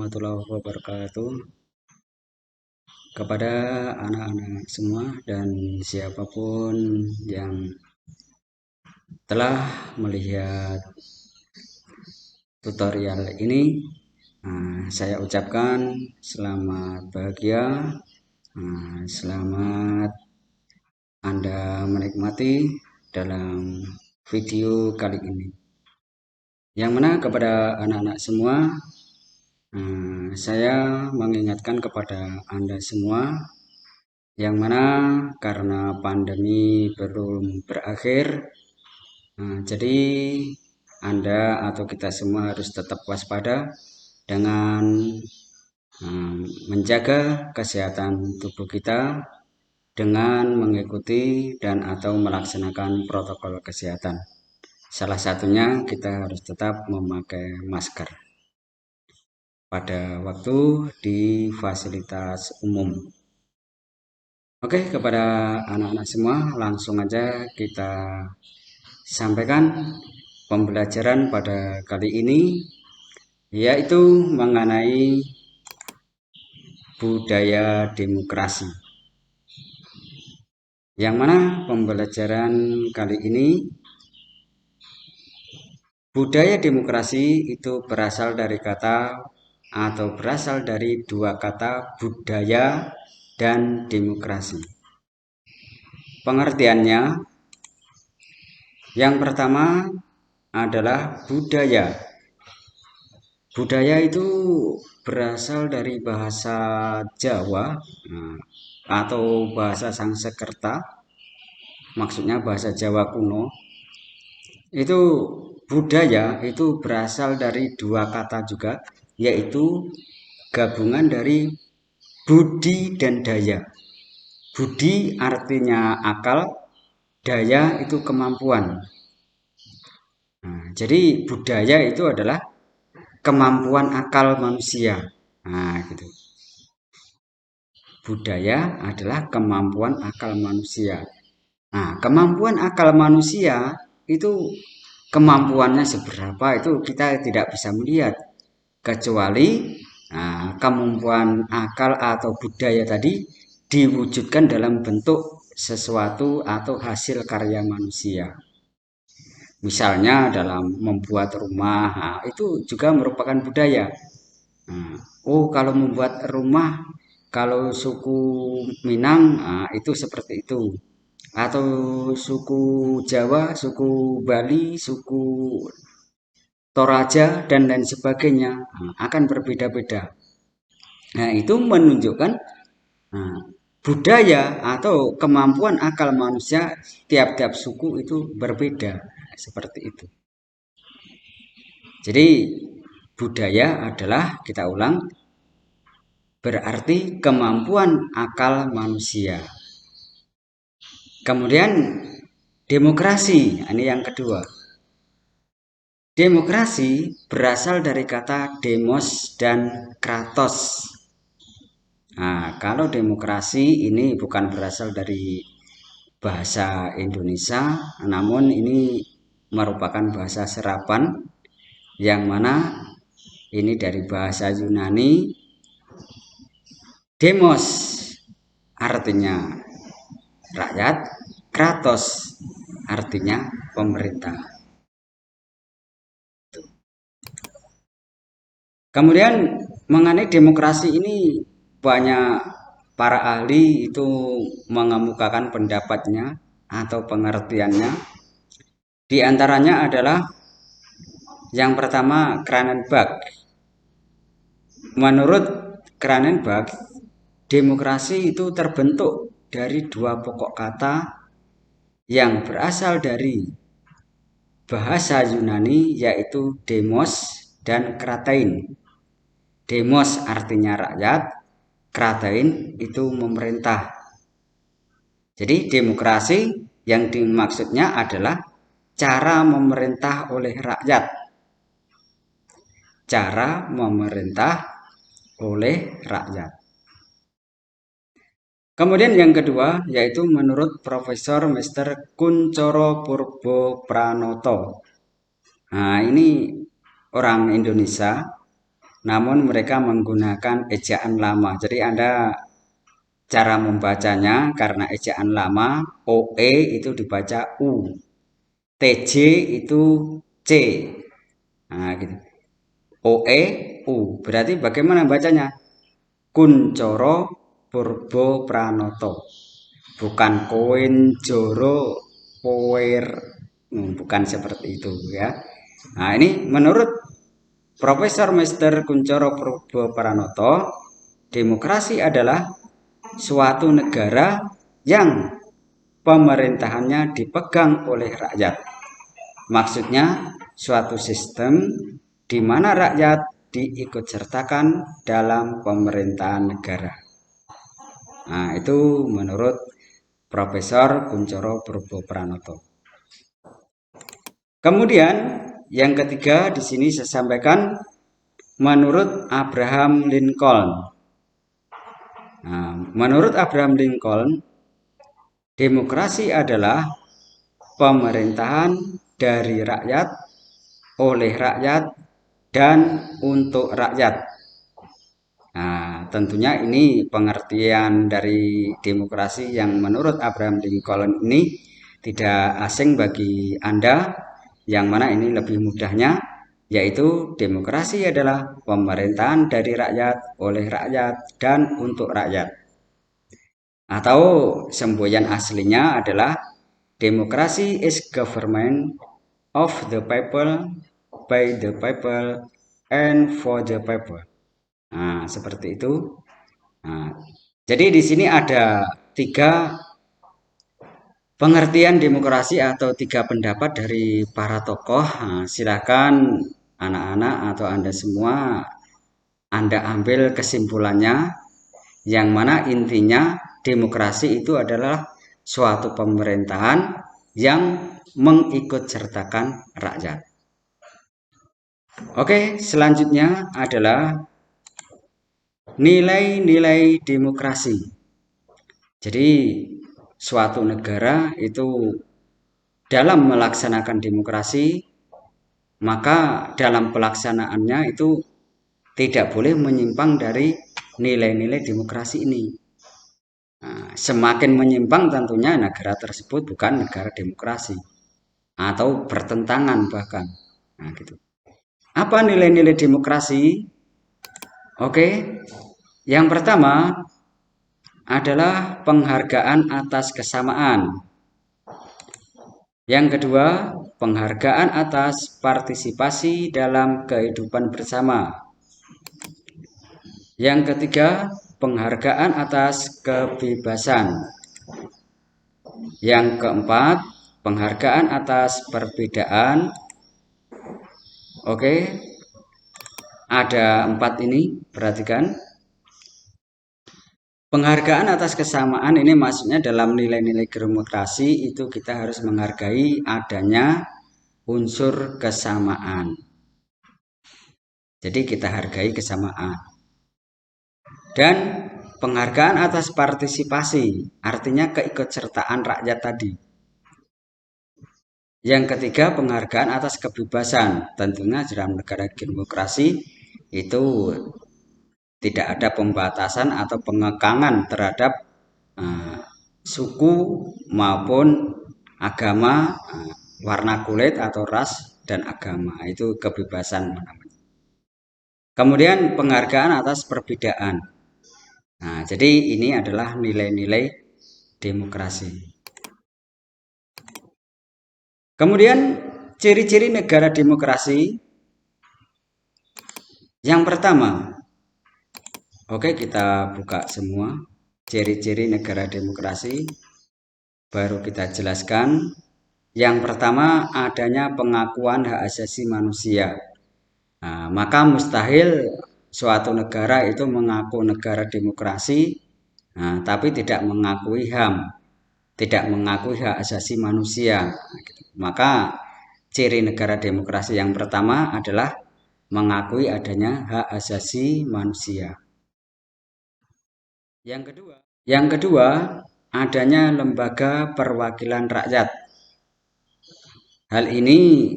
warahmatullahi wabarakatuh. Kepada anak-anak semua dan siapapun yang telah melihat tutorial ini, saya ucapkan selamat bahagia, selamat Anda menikmati dalam video kali ini. Yang mana kepada anak-anak semua, saya mengingatkan kepada Anda semua, yang mana karena pandemi belum berakhir, jadi Anda atau kita semua harus tetap waspada dengan menjaga kesehatan tubuh kita dengan mengikuti dan atau melaksanakan protokol kesehatan. Salah satunya kita harus tetap memakai masker pada waktu di fasilitas umum. Oke, kepada anak-anak semua, langsung aja kita sampaikan pembelajaran pada kali ini, yaitu mengenai budaya demokrasi. Yang mana pembelajaran kali ini, budaya demokrasi itu berasal dari kata atau berasal dari dua kata, budaya dan demokrasi. Pengertiannya, yang pertama adalah budaya. Budaya itu berasal dari bahasa Jawa atau bahasa Sangsekerta, maksudnya bahasa Jawa kuno. Itu budaya itu berasal dari dua kata juga, yaitu gabungan dari budi dan daya. Budi artinya akal, daya itu kemampuan. Jadi budaya itu adalah kemampuan akal manusia. Gitu. Budaya adalah kemampuan akal manusia. Kemampuan akal manusia itu kemampuannya seberapa itu kita tidak bisa melihat, kecuali kemampuan akal atau budaya tadi diwujudkan dalam bentuk sesuatu atau hasil karya manusia. Misalnya dalam membuat rumah, itu juga merupakan budaya. Kalau membuat rumah, kalau suku Minang itu seperti itu, atau suku Jawa, suku Bali, suku Toraja dan lain sebagainya akan berbeda-beda. Itu menunjukkan budaya atau kemampuan akal manusia tiap-tiap suku itu berbeda, seperti itu. Jadi budaya adalah, kita ulang, berarti kemampuan akal manusia. Kemudian demokrasi, ini yang kedua. Demokrasi berasal dari kata demos dan kratos. Kalau demokrasi ini bukan berasal dari bahasa Indonesia, namun ini merupakan bahasa serapan, yang mana ini dari bahasa Yunani. Demos artinya rakyat, kratos artinya pemerintah. Kemudian mengenai demokrasi ini banyak para ahli itu mengemukakan pendapatnya atau pengertiannya. Di antaranya adalah yang pertama Cranenberg. Menurut Cranenberg, demokrasi itu terbentuk dari dua pokok kata yang berasal dari bahasa Yunani, yaitu demos dan kratein. Demos artinya rakyat, kratein itu memerintah. Jadi demokrasi yang dimaksudnya adalah cara memerintah oleh rakyat. Cara memerintah oleh rakyat. Kemudian yang kedua, yaitu menurut Profesor Mr. Kuncoro Purbopranoto. Ini orang Indonesia. namun mereka menggunakan ejaan lama. Jadi Anda cara membacanya karena ejaan lama, OE itu dibaca U, TJ itu C. Nah, gitu. OE U. Berarti bagaimana bacanya? Kuncoro Purbo Pranoto. Bukan koin joro power. Bukan seperti itu ya. Nah, ini menurut Profesor Mr. Kuncoro Purbo Pranoto, demokrasi adalah suatu negara yang pemerintahannya dipegang oleh rakyat. Maksudnya suatu sistem di mana rakyat diikutsertakan dalam pemerintahan negara. Nah, itu menurut Profesor Kuncoro Purbo Pranoto. Kemudian yang ketiga di sini saya sampaikan menurut Abraham Lincoln. Nah, menurut Abraham Lincoln, demokrasi adalah pemerintahan dari rakyat, oleh rakyat, dan untuk rakyat. Nah, tentunya ini pengertian dari demokrasi yang menurut Abraham Lincoln ini tidak asing bagi Anda, yang mana ini lebih mudahnya, yaitu demokrasi adalah pemerintahan dari rakyat, oleh rakyat, dan untuk rakyat. Atau semboyan aslinya adalah demokrasi is government of the people, by the people, and for the people. Nah, seperti itu. Nah, jadi di sini ada 3 pengertian demokrasi atau 3 pendapat dari para tokoh. Nah, silakan anak-anak atau Anda semua Anda ambil kesimpulannya, yang mana intinya demokrasi itu adalah suatu pemerintahan yang mengikutsertakan rakyat. Oke, selanjutnya adalah nilai-nilai demokrasi. Jadi suatu negara itu dalam melaksanakan demokrasi, maka dalam pelaksanaannya itu tidak boleh menyimpang dari nilai-nilai demokrasi ini. Nah, semakin menyimpang tentunya negara tersebut bukan negara demokrasi atau bertentangan bahkan. Nah, gitu. Apa nilai-nilai demokrasi? Oke, yang pertama adalah penghargaan atas kesamaan. Yang kedua, penghargaan atas partisipasi dalam kehidupan bersama. Yang ketiga, penghargaan atas kebebasan. Yang keempat, penghargaan atas perbedaan. Oke, ada 4 ini, perhatikan. Penghargaan atas kesamaan ini maksudnya dalam nilai-nilai demokrasi itu kita harus menghargai adanya unsur kesamaan. Jadi kita hargai kesamaan. Dan penghargaan atas partisipasi, artinya keikutsertaan rakyat tadi. Yang ketiga, penghargaan atas kebebasan. Tentunya dalam negara demokrasi itu tidak ada pembatasan atau pengekangan terhadap suku maupun agama, warna kulit atau ras dan agama. Itu kebebasan namanya. Kemudian penghargaan atas perbedaan. Nah, jadi ini adalah nilai-nilai demokrasi. Kemudian ciri-ciri negara demokrasi. Yang pertama, oke, kita buka semua ciri-ciri negara demokrasi, baru kita jelaskan. Yang pertama, adanya pengakuan hak asasi manusia. Nah, maka mustahil suatu negara itu mengaku negara demokrasi, tapi tidak mengakui HAM, tidak mengakui hak asasi manusia. Maka ciri negara demokrasi yang pertama adalah mengakui adanya hak asasi manusia. Yang kedua, adanya lembaga perwakilan rakyat. Hal ini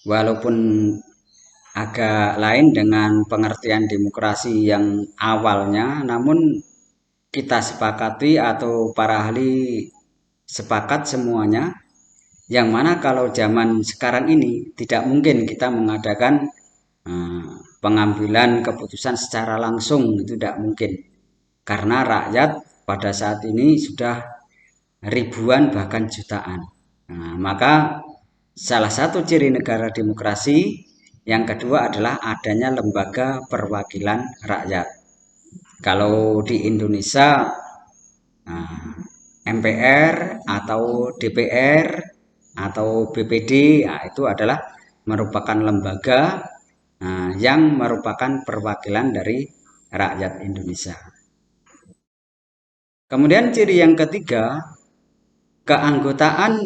walaupun agak lain dengan pengertian demokrasi yang awalnya, namun kita sepakati atau para ahli sepakat semuanya, yang mana kalau zaman sekarang ini tidak mungkin kita mengadakan eh, pengambilan keputusan secara langsung, itu tidak mungkin. Karena rakyat pada saat ini sudah ribuan bahkan jutaan. Nah, maka salah satu ciri negara demokrasi yang kedua adalah adanya lembaga perwakilan rakyat. Kalau di Indonesia nah, MPR atau DPR atau BPD, nah, itu adalah merupakan lembaga yang merupakan perwakilan dari rakyat Indonesia. Kemudian ciri yang ketiga, keanggotaan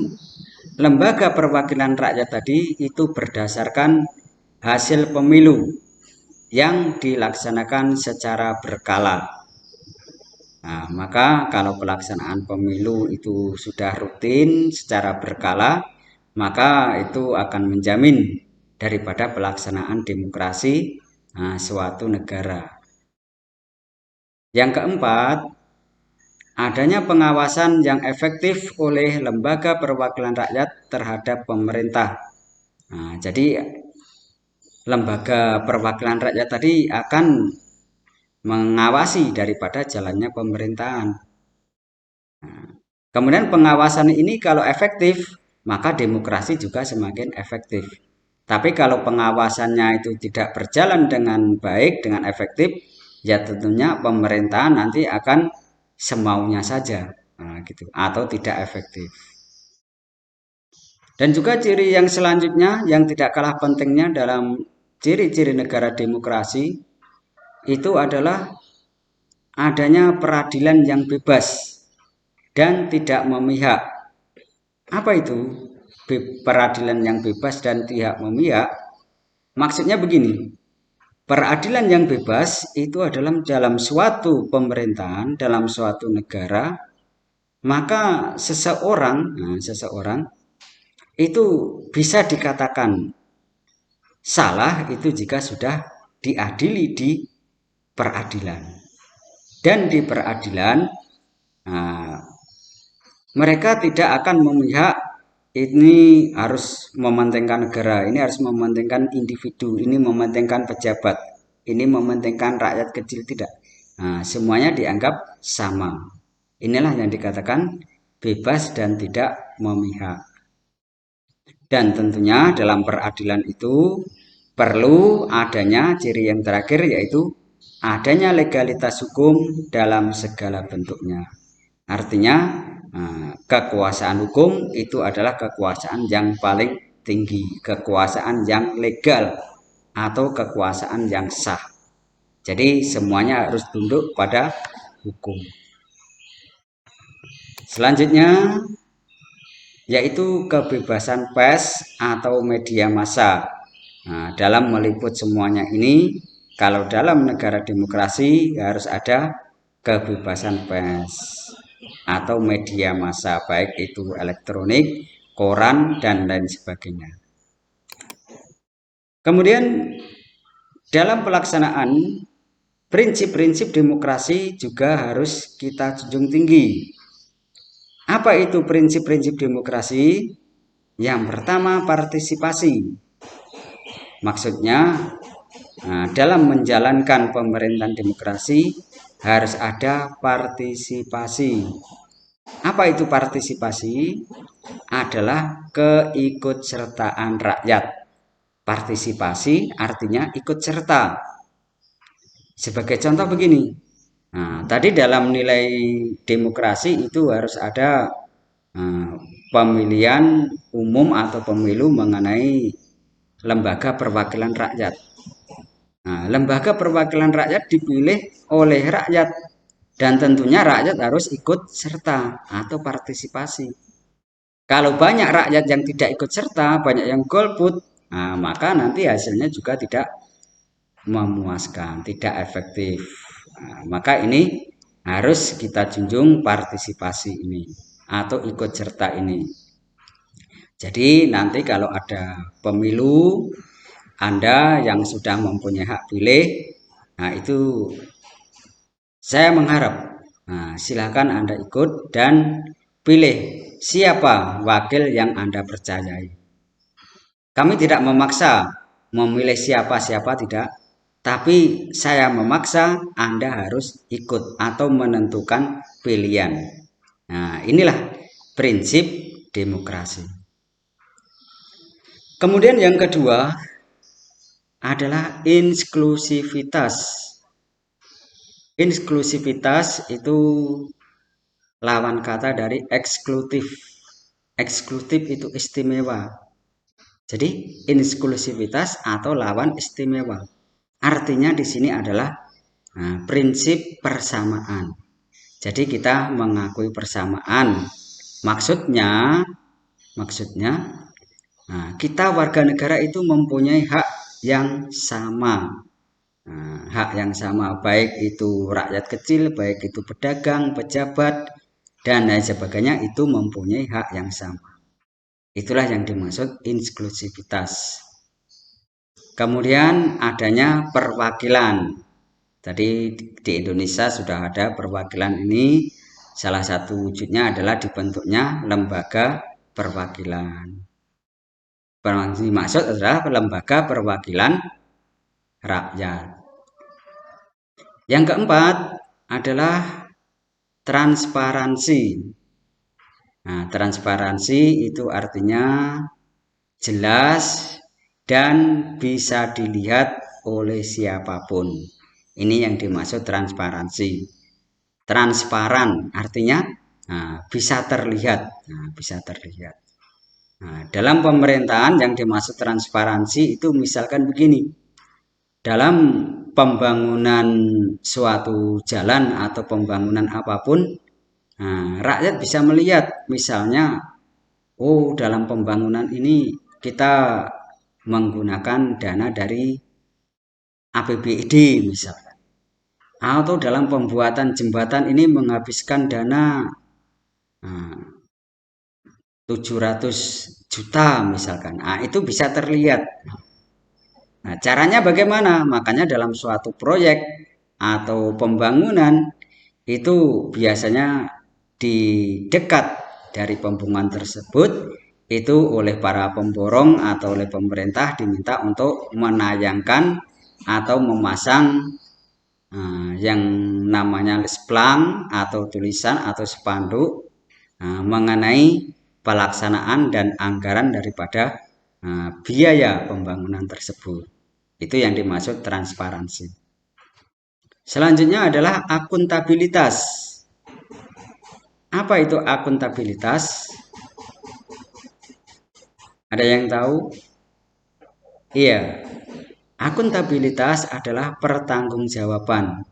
lembaga perwakilan rakyat tadi itu berdasarkan hasil pemilu yang dilaksanakan secara berkala. Nah, maka kalau pelaksanaan pemilu itu sudah rutin secara berkala, maka itu akan menjamin daripada pelaksanaan demokrasi suatu negara. Yang keempat, adanya pengawasan yang efektif oleh lembaga perwakilan rakyat terhadap pemerintah. Nah, jadi lembaga perwakilan rakyat tadi akan mengawasi daripada jalannya pemerintahan. Nah, kemudian pengawasan ini kalau efektif, maka demokrasi juga semakin efektif. Tapi kalau pengawasannya itu tidak berjalan dengan baik, dengan efektif, ya tentunya pemerintahan nanti akan semaunya saja, nah, gitu, atau tidak efektif. Dan juga ciri yang selanjutnya yang tidak kalah pentingnya dalam ciri-ciri negara demokrasi itu adalah adanya peradilan yang bebas dan tidak memihak. Apa itu peradilan yang bebas dan tidak memihak? Maksudnya begini, peradilan yang bebas itu adalah dalam suatu pemerintahan, dalam suatu negara, maka seseorang itu bisa dikatakan salah itu jika sudah diadili di peradilan. Dan di peradilan mereka tidak akan memihak ini harus mementingkan negara, ini harus mementingkan individu, ini mementingkan pejabat, ini mementingkan rakyat kecil, tidak. Nah, semuanya dianggap sama. Inilah yang dikatakan bebas dan tidak memihak. Dan tentunya dalam peradilan itu perlu adanya ciri yang terakhir, yaitu adanya legalitas hukum dalam segala bentuknya. Artinya kekuasaan hukum itu adalah kekuasaan yang paling tinggi, kekuasaan yang legal atau kekuasaan yang sah. Jadi semuanya harus tunduk pada hukum. Selanjutnya yaitu kebebasan pers atau media massa. Nah, dalam meliput semuanya ini, kalau dalam negara demokrasi harus ada kebebasan pers atau media massa, baik itu elektronik, koran, dan lain sebagainya. Kemudian dalam pelaksanaan prinsip-prinsip demokrasi juga harus kita junjung tinggi. Apa itu prinsip-prinsip demokrasi? Yang pertama, partisipasi. Maksudnya dalam menjalankan pemerintahan demokrasi harus ada partisipasi. Apa itu partisipasi? Adalah keikutsertaan rakyat. Partisipasi artinya ikut serta. Sebagai contoh begini, tadi dalam nilai demokrasi itu harus ada pemilihan umum atau pemilu mengenai lembaga perwakilan rakyat. Nah, lembaga perwakilan rakyat dipilih oleh rakyat dan tentunya rakyat harus ikut serta atau partisipasi. Kalau banyak rakyat yang tidak ikut serta, banyak yang golput, maka nanti hasilnya juga tidak memuaskan, tidak efektif. Maka ini harus kita junjung partisipasi ini atau ikut serta ini. Jadi nanti kalau ada pemilu, Anda yang sudah mempunyai hak pilih, nah itu saya mengharap, nah, silakan Anda ikut dan pilih siapa wakil yang Anda percayai. Kami tidak memaksa memilih siapa-siapa, tidak. Tapi saya memaksa Anda harus ikut atau menentukan pilihan. Nah, inilah prinsip demokrasi. Kemudian yang kedua adalah inklusivitas. Inklusivitas itu lawan kata dari eksklusif. Eksklusif itu istimewa. Jadi inklusivitas atau lawan istimewa. Artinya di sini adalah prinsip persamaan. Jadi kita mengakui persamaan. Maksudnya kita warga negara itu mempunyai hak yang sama. Hak yang sama, baik itu rakyat kecil, baik itu pedagang, pejabat, dan lain sebagainya, itu mempunyai hak yang sama. Itulah yang dimaksud inklusivitas. Kemudian adanya perwakilan. Tadi di Indonesia sudah ada perwakilan ini. Salah satu wujudnya adalah dibentuknya lembaga perwakilan. Maksud adalah lembaga perwakilan rakyat. Yang keempat adalah transparansi. Nah, transparansi itu artinya jelas dan bisa dilihat oleh siapapun. Ini yang dimaksud transparansi. Transparan artinya bisa terlihat. Bisa terlihat. Nah, dalam pemerintahan yang dimaksud transparansi itu misalkan begini. Dalam pembangunan suatu jalan atau pembangunan apapun, rakyat bisa melihat misalnya, oh dalam pembangunan ini kita menggunakan dana dari APBD misalkan. Atau dalam pembuatan jembatan ini menghabiskan dana 700 juta misalkan. Itu bisa terlihat. Nah, caranya bagaimana? Makanya dalam suatu proyek atau pembangunan itu biasanya di dekat dari pembangunan tersebut itu oleh para pemborong atau oleh pemerintah diminta untuk menayangkan atau memasang yang namanya splang atau tulisan atau spanduk mengenai pelaksanaan dan anggaran daripada biaya pembangunan tersebut. Itu yang dimaksud transparansi. Selanjutnya adalah akuntabilitas. Apa itu akuntabilitas? Ada yang tahu? Iya. Akuntabilitas adalah pertanggungjawaban.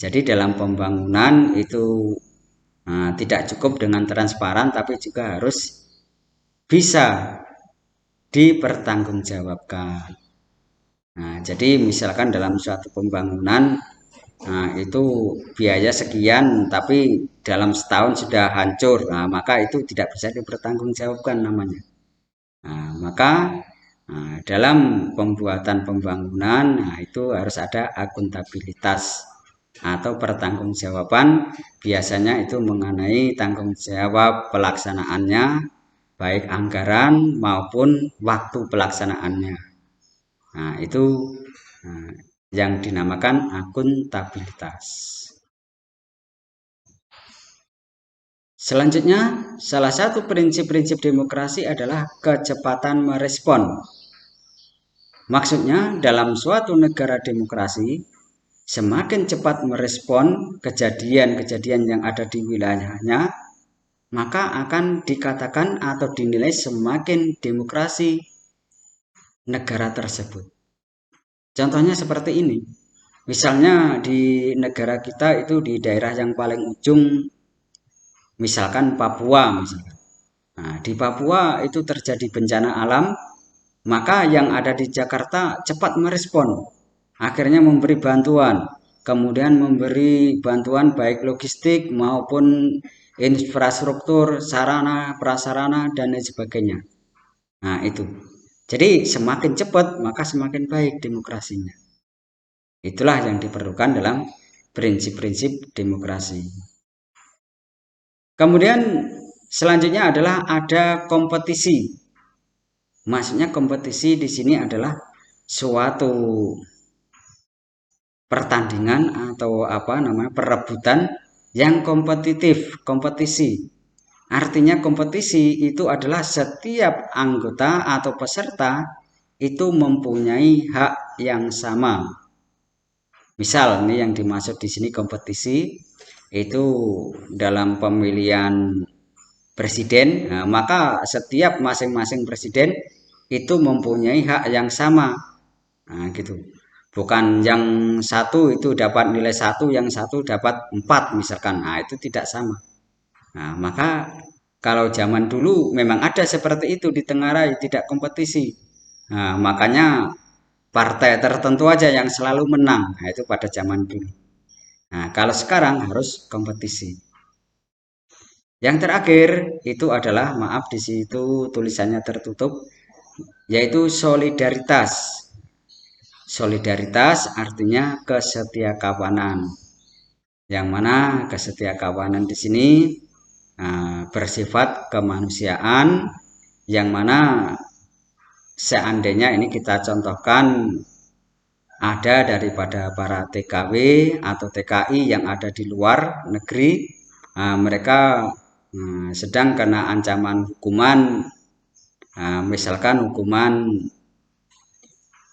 Jadi dalam pembangunan itu tidak cukup dengan transparan, tapi juga harus bisa dipertanggungjawabkan. Nah, jadi misalkan dalam suatu pembangunan itu biaya sekian, tapi dalam setahun sudah hancur, maka itu tidak bisa dipertanggungjawabkan namanya. Maka dalam pembuatan pembangunan itu harus ada akuntabilitas atau pertanggungjawaban. Biasanya itu mengenai tanggung jawab pelaksanaannya, baik anggaran maupun waktu pelaksanaannya. Itu yang dinamakan akuntabilitas. Selanjutnya, salah satu prinsip-prinsip demokrasi adalah kecepatan merespon. Maksudnya, dalam suatu negara demokrasi, semakin cepat merespon kejadian-kejadian yang ada di wilayahnya, maka akan dikatakan atau dinilai semakin demokrasi negara tersebut. Contohnya seperti ini. Misalnya di negara kita itu di daerah yang paling ujung, misalkan Papua misalkan. Di Papua itu terjadi bencana alam, maka yang ada di Jakarta cepat merespon. Akhirnya memberi bantuan, kemudian memberi bantuan baik logistik maupun infrastruktur, sarana, prasarana dan lain sebagainya. Itu. Jadi semakin cepat maka semakin baik demokrasinya. Itulah yang diperlukan dalam prinsip-prinsip demokrasi. Kemudian selanjutnya adalah ada kompetisi. Maksudnya kompetisi di sini adalah suatu pertandingan atau perebutan yang kompetitif, kompetisi. Artinya kompetisi itu adalah setiap anggota atau peserta itu mempunyai hak yang sama. Misal ini yang dimaksud di sini kompetisi itu dalam pemilihan presiden, nah, maka setiap masing-masing presiden itu mempunyai hak yang sama. Nah, gitu. Bukan yang satu itu dapat nilai 1, yang satu dapat 4 misalkan. Nah, itu tidak sama. Nah, maka kalau zaman dulu memang ada seperti itu, ditengarai tidak kompetisi. Nah, makanya partai tertentu aja yang selalu menang. Nah, itu pada zaman dulu. Nah, kalau sekarang harus kompetisi. Yang terakhir itu adalah, maaf di situ tulisannya tertutup, yaitu solidaritas. Solidaritas artinya kesetiakawanan. Yang mana kesetiakawanan di sini bersifat kemanusiaan, yang mana seandainya ini kita contohkan ada daripada para TKW atau TKI yang ada di luar negeri, mereka sedang kena ancaman hukuman, misalkan hukuman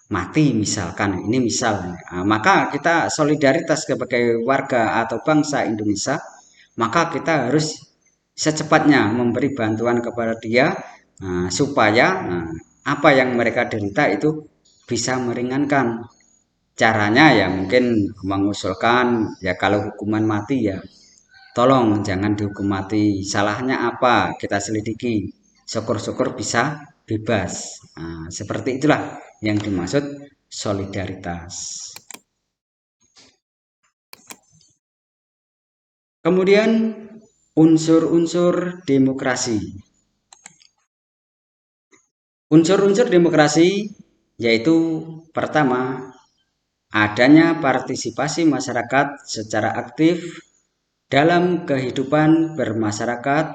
mati misalkan, ini misal, maka kita solidaritas sebagai warga atau bangsa Indonesia, maka kita harus secepatnya memberi bantuan kepada dia supaya apa yang mereka derita itu bisa meringankan. Caranya ya mungkin mengusulkan ya kalau hukuman mati ya tolong jangan dihukum mati. Salahnya apa? Kita selidiki. Syukur-syukur bisa bebas. Nah, seperti itulah yang dimaksud solidaritas. Kemudian unsur-unsur demokrasi. Unsur-unsur demokrasi yaitu pertama, adanya partisipasi masyarakat secara aktif dalam kehidupan bermasyarakat,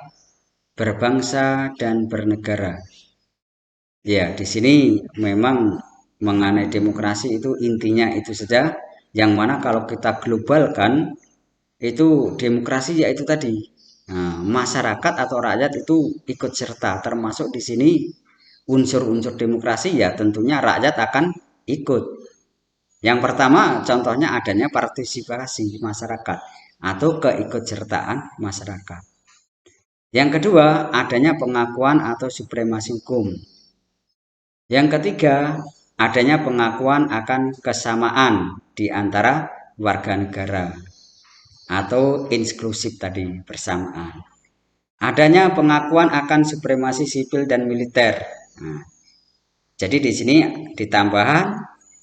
berbangsa, dan bernegara. Ya, di sini memang mengenai demokrasi itu intinya itu saja, yang mana kalau kita globalkan itu demokrasi yaitu tadi masyarakat atau rakyat itu ikut serta, termasuk di sini unsur-unsur demokrasi ya tentunya rakyat akan ikut. Yang pertama contohnya adanya partisipasi masyarakat atau keikutsertaan masyarakat. Yang kedua adanya pengakuan atau supremasi hukum. Yang ketiga adanya pengakuan akan kesamaan di antara warga negara atau inklusif tadi, bersamaan. Adanya pengakuan akan supremasi sipil dan militer. Nah, jadi di sini ditambahan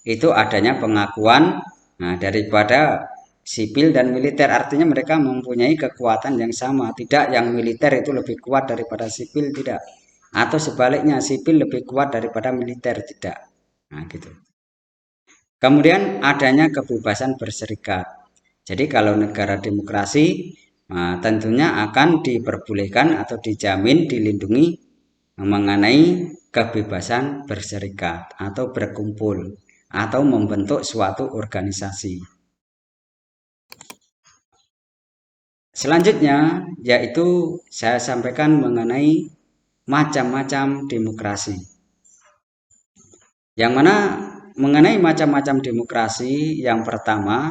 itu adanya pengakuan daripada sipil dan militer, artinya mereka mempunyai kekuatan yang sama, tidak yang militer itu lebih kuat daripada sipil, tidak, atau sebaliknya sipil lebih kuat daripada militer, tidak. Nah, gitu. Kemudian adanya kebebasan berserikat. Jadi kalau negara demokrasi tentunya akan diperbolehkan atau dijamin, dilindungi mengenai kebebasan berserikat atau berkumpul atau membentuk suatu organisasi. Selanjutnya yaitu saya sampaikan mengenai macam-macam demokrasi. Yang mana mengenai macam-macam demokrasi, yang pertama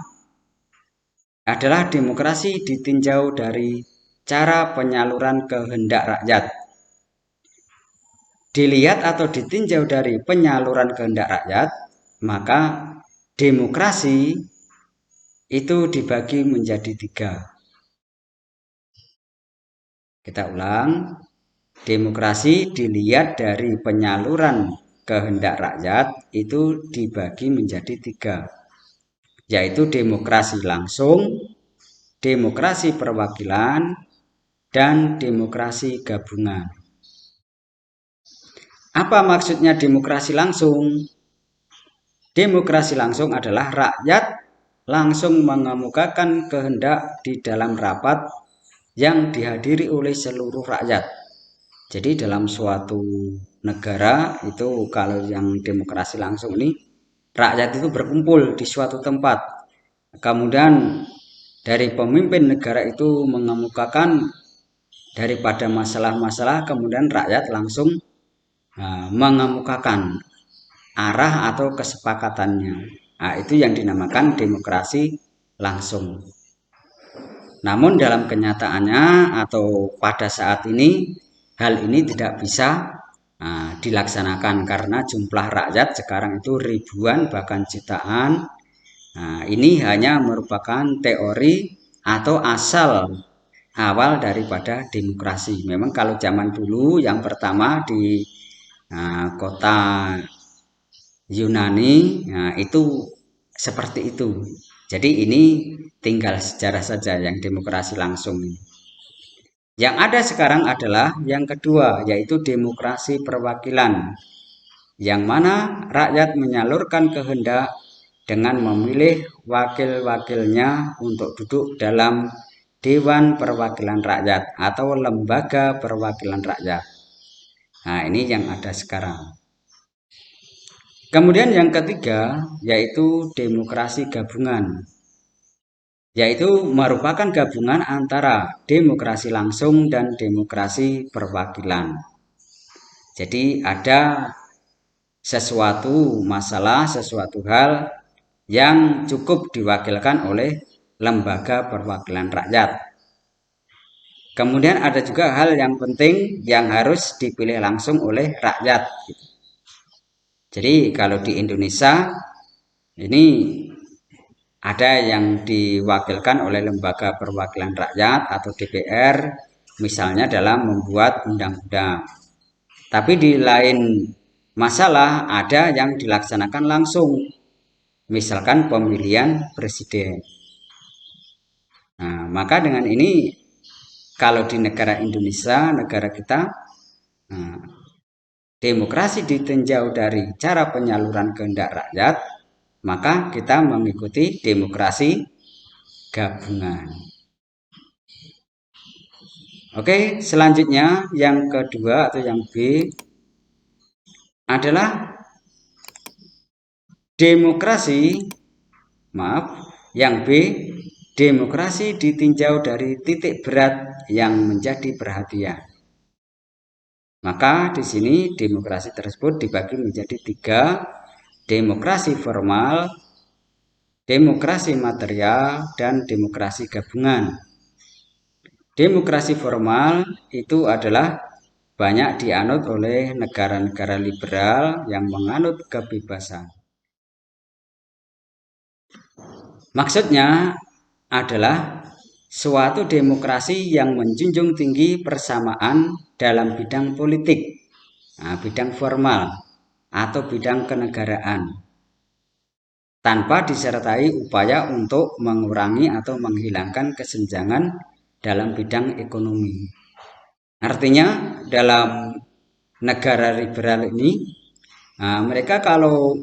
adalah demokrasi ditinjau dari cara penyaluran kehendak rakyat. Dilihat atau ditinjau dari penyaluran kehendak rakyat, maka demokrasi itu dibagi menjadi 3. Kita ulang, demokrasi dilihat dari penyaluran kehendak rakyat itu dibagi menjadi 3, yaitu demokrasi langsung, demokrasi perwakilan, dan demokrasi gabungan. Apa maksudnya demokrasi langsung? Demokrasi langsung adalah rakyat langsung mengemukakan kehendak di dalam rapat yang dihadiri oleh seluruh rakyat. Jadi dalam suatu negara itu kalau yang demokrasi langsung ini rakyat itu berkumpul di suatu tempat. Kemudian dari pemimpin negara itu mengemukakan daripada masalah-masalah, kemudian rakyat langsung mengemukakan arah atau kesepakatannya. Nah, itu yang dinamakan demokrasi langsung. Namun dalam kenyataannya atau pada saat ini hal ini tidak bisa dilaksanakan karena jumlah rakyat sekarang itu ribuan bahkan jutaan. Nah, ini hanya merupakan teori atau asal awal daripada demokrasi. Memang kalau zaman dulu yang pertama di kota Yunani, nah itu seperti itu. Jadi ini tinggal sejarah saja yang demokrasi langsung. Yang ada sekarang adalah yang kedua, yaitu demokrasi perwakilan, yang mana rakyat menyalurkan kehendak dengan memilih wakil-wakilnya untuk duduk dalam Dewan Perwakilan Rakyat atau Lembaga Perwakilan Rakyat. Nah, ini yang ada sekarang. Kemudian yang ketiga yaitu demokrasi gabungan, yaitu merupakan gabungan antara demokrasi langsung dan demokrasi perwakilan. Jadi ada sesuatu masalah, sesuatu hal yang cukup diwakilkan oleh lembaga perwakilan rakyat. Kemudian ada juga hal yang penting yang harus dipilih langsung oleh rakyat. Jadi kalau di Indonesia ini ada yang diwakilkan oleh lembaga perwakilan rakyat atau DPR, misalnya dalam membuat undang-undang. Tapi di lain masalah ada yang dilaksanakan langsung, misalkan pemilihan presiden. Nah, maka dengan ini kalau di negara Indonesia, negara kita, demokrasi ditinjau dari cara penyaluran kehendak rakyat, maka kita mengikuti demokrasi gabungan. Oke, selanjutnya yang kedua atau yang B adalah demokrasi, yang B, demokrasi ditinjau dari titik berat yang menjadi perhatian. Maka di sini demokrasi tersebut dibagi menjadi 3, demokrasi formal, demokrasi material, dan demokrasi gabungan. Demokrasi formal itu adalah banyak dianut oleh negara-negara liberal yang menganut kebebasan. Maksudnya adalah suatu demokrasi yang menjunjung tinggi persamaan dalam bidang politik, bidang formal, atau bidang kenegaraan, tanpa disertai upaya untuk mengurangi atau menghilangkan kesenjangan dalam bidang ekonomi. Artinya dalam negara liberal ini, mereka kalau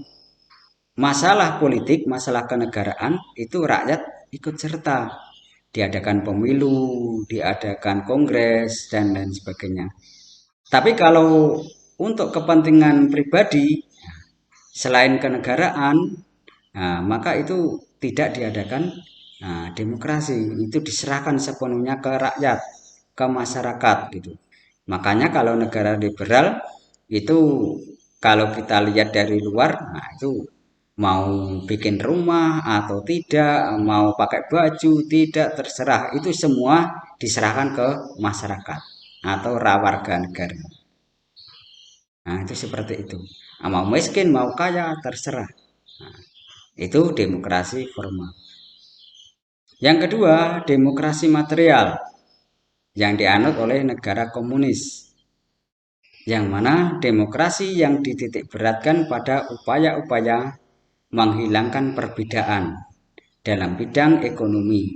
masalah politik, masalah kenegaraan itu rakyat ikut serta. Diadakan pemilu, diadakan kongres, dan lain sebagainya. Tapi kalau untuk kepentingan pribadi, selain kenegaraan, maka itu tidak diadakan demokrasi. Itu diserahkan sepenuhnya ke rakyat, ke masyarakat gitu. Makanya kalau negara liberal itu kalau kita lihat dari luar, itu mau bikin rumah atau tidak, mau pakai baju tidak, terserah. Itu semua diserahkan ke masyarakat atau warga negara. Nah, itu seperti itu. Mau miskin, mau kaya, terserah. Nah, itu demokrasi formal. Yang kedua, demokrasi material yang dianut oleh negara komunis. Yang mana demokrasi yang dititik beratkan pada upaya-upaya menghilangkan perbedaan dalam bidang ekonomi.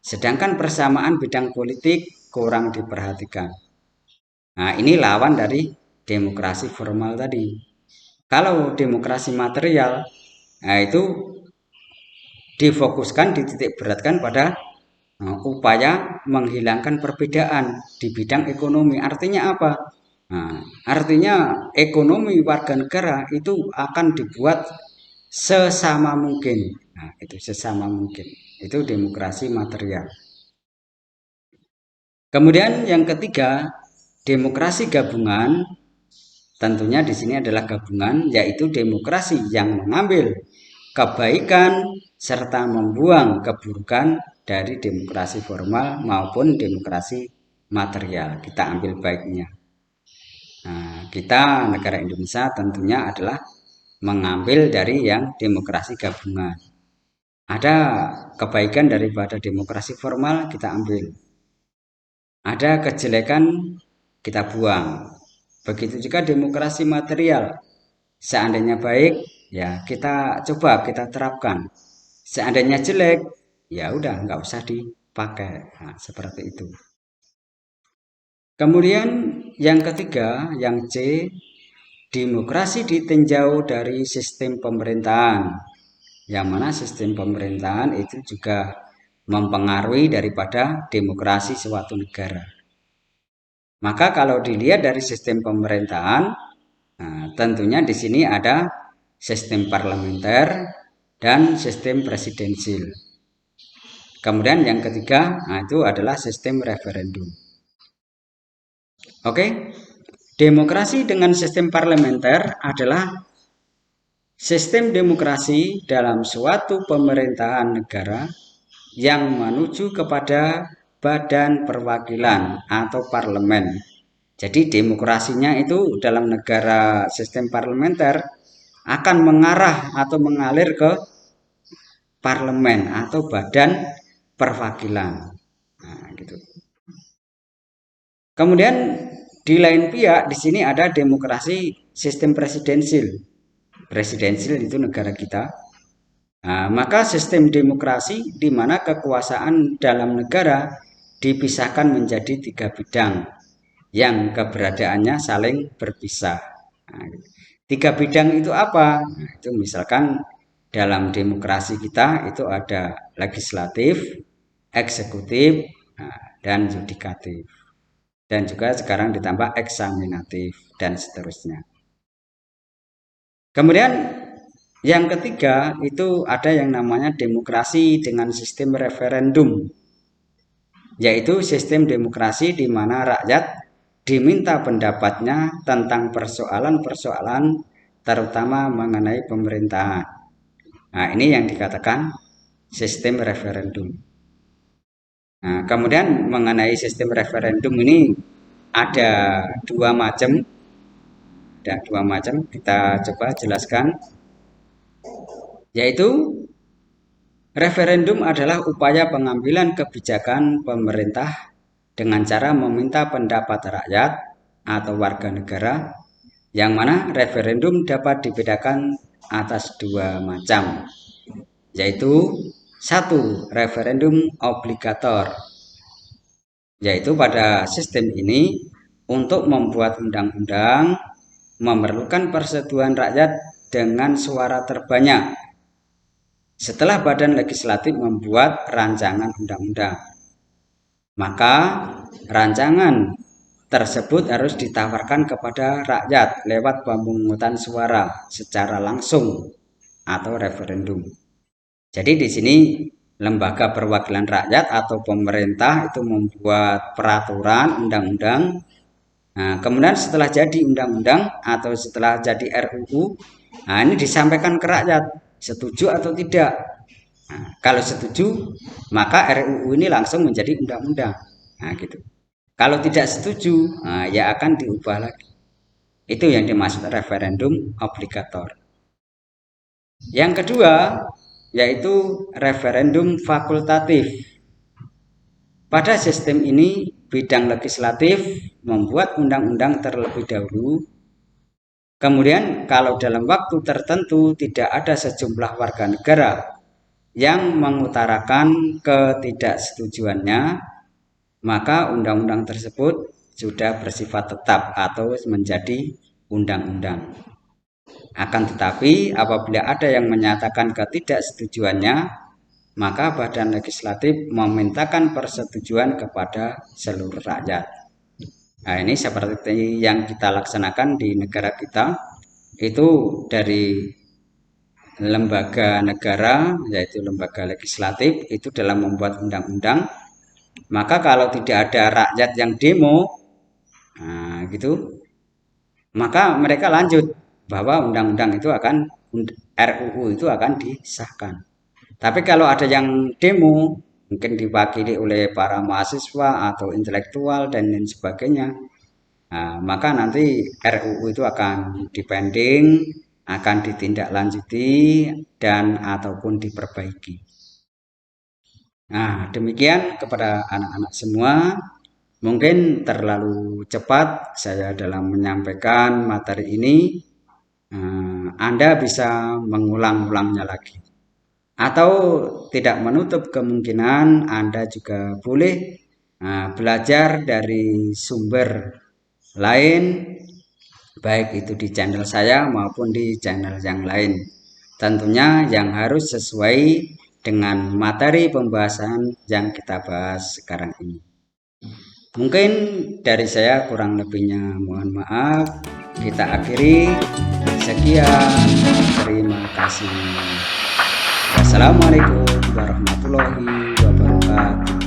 Sedangkan persamaan bidang politik kurang diperhatikan. Nah, ini lawan dari demokrasi formal tadi. Kalau demokrasi material, nah itu difokuskan, dititik beratkan pada upaya menghilangkan perbedaan di bidang ekonomi. Artinya apa? Nah, artinya ekonomi warga negara itu akan dibuat sesama mungkin. Nah, itu sesama mungkin. Itu demokrasi material. Kemudian yang ketiga, demokrasi gabungan. Tentunya di sini adalah gabungan, yaitu demokrasi yang mengambil kebaikan serta membuang keburukan dari demokrasi formal maupun demokrasi material. Kita ambil baiknya. Nah, kita negara Indonesia tentunya adalah mengambil dari yang demokrasi gabungan. Ada kebaikan daripada demokrasi formal, kita ambil. Ada kejelekan, kita buang. Begitu juga demokrasi material. Seandainya baik, ya kita coba kita terapkan. Seandainya jelek, ya udah nggak usah dipakai. Nah, seperti itu. Kemudian yang ketiga, yang C, demokrasi ditinjau dari sistem pemerintahan. Yang mana sistem pemerintahan itu juga mempengaruhi daripada demokrasi suatu negara. Maka kalau dilihat dari sistem pemerintahan, nah, tentunya di sini ada sistem parlementer dan sistem presidensil. Kemudian yang ketiga, nah, itu adalah sistem referendum. Oke, demokrasi dengan sistem parlementer adalah sistem demokrasi dalam suatu pemerintahan negara yang menuju kepada badan perwakilan atau parlemen. Jadi demokrasinya itu dalam negara sistem parlementer akan mengarah atau mengalir ke parlemen atau badan perwakilan. Nah, gitu. Kemudian di lain pihak di sini ada demokrasi sistem presidensil. Presidensil itu negara kita. Nah, maka sistem demokrasi di mana kekuasaan dalam negara dipisahkan menjadi 3 bidang yang keberadaannya saling berpisah. Nah, 3 bidang itu apa? Nah, itu misalkan dalam demokrasi kita itu ada legislatif, eksekutif, dan yudikatif. Dan juga sekarang ditambah eksaminatif dan seterusnya. Kemudian yang ketiga itu ada yang namanya demokrasi dengan sistem referendum, yaitu sistem demokrasi di mana rakyat diminta pendapatnya tentang persoalan-persoalan terutama mengenai pemerintahan. Nah, ini yang dikatakan sistem referendum. Nah, kemudian mengenai sistem referendum ini ada dua macam. Kita coba jelaskan, yaitu referendum adalah upaya pengambilan kebijakan pemerintah dengan cara meminta pendapat rakyat atau warga negara, yang mana referendum dapat dibedakan atas 2 macam, yaitu 1. Referendum obligator, yaitu pada sistem ini untuk membuat undang-undang memerlukan persetujuan rakyat dengan suara terbanyak setelah badan legislatif membuat rancangan undang-undang. Maka rancangan tersebut harus ditawarkan kepada rakyat lewat pemungutan suara secara langsung atau referendum. Jadi di sini lembaga perwakilan rakyat atau pemerintah itu membuat peraturan undang-undang. Nah, kemudian setelah jadi undang-undang atau setelah jadi RUU, nah ini disampaikan ke rakyat, setuju atau tidak. Nah, kalau setuju, maka RUU ini langsung menjadi undang-undang. Nah, gitu. Kalau tidak setuju, nah, ya akan diubah lagi. Itu yang dimaksud referendum obligator. Yang kedua, yaitu referendum fakultatif. Pada sistem ini, bidang legislatif membuat undang-undang terlebih dahulu. Kemudian kalau dalam waktu tertentu tidak ada sejumlah warga negara yang mengutarakan ketidaksetujuannya, maka undang-undang tersebut sudah bersifat tetap atau menjadi undang-undang. Akan tetapi apabila ada yang menyatakan ketidaksetujuannya, maka Badan Legislatif memintakan persetujuan kepada seluruh rakyat. Nah, ini seperti yang kita laksanakan di negara kita, itu dari lembaga negara, yaitu lembaga legislatif, itu dalam membuat undang-undang. Maka kalau tidak ada rakyat yang demo, nah gitu, maka mereka lanjut bahwa undang-undang itu akan, RUU itu akan disahkan. Tapi kalau ada yang demo, mungkin diwakili oleh para mahasiswa atau intelektual dan lain sebagainya, nah, maka nanti RUU itu akan dipending, akan ditindaklanjuti dan ataupun diperbaiki. Nah, demikian kepada anak-anak semua. Mungkin terlalu cepat saya dalam menyampaikan materi ini. Anda bisa mengulang-ulangnya lagi. Atau tidak menutup kemungkinan Anda juga boleh belajar dari sumber lain, baik itu di channel saya maupun di channel yang lain. Tentunya yang harus sesuai dengan materi pembahasan yang kita bahas sekarang ini. Mungkin dari saya kurang lebihnya mohon maaf. Kita akhiri. Sekian. Terima kasih. Wassalamualaikum warahmatullahi wabarakatuh.